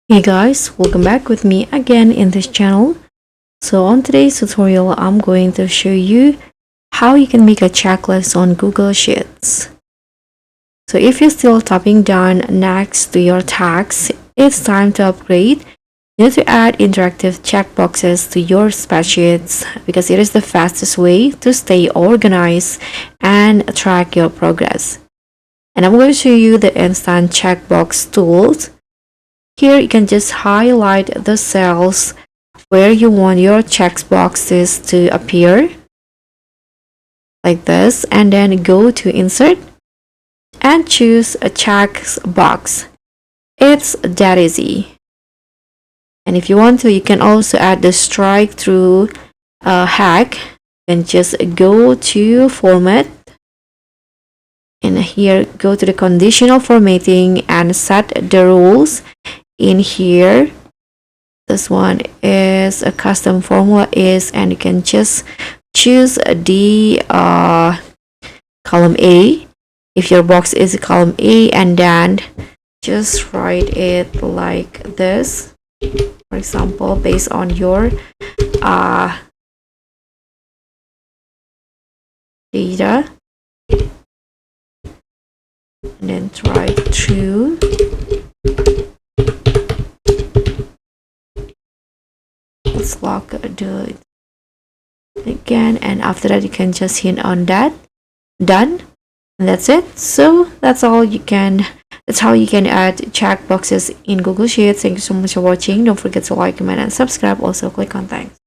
Hey guys, welcome back with me again in this channel. So on today's tutorial, I'm going to show you how you can make a checklist on Google Sheets. So if you're still typing down next to your tags, it's time to upgrade. You need to add interactive checkboxes to your spreadsheets because it is the fastest way to stay organized and track your progress. And I'm going to show you the instant checkbox tools. Here you can just highlight the cells where you want your checkboxes to appear like this, and then go to insert and choose a checkbox. It's that easy. And if you want to, you can also add the strike-through hack and just go to format, and here go to the conditional formatting and set the rules. In here, this one is a custom formula and you can just choose the column A if your box is column A, and then just write it like this, for example, based on your data, and then try through. Let's lock the again, and after that you can just hit on that done, and that's it. So that's how you can add checkboxes in Google Sheets. Thank you so much for watching. Don't forget to like, comment, and subscribe. Also click on thanks.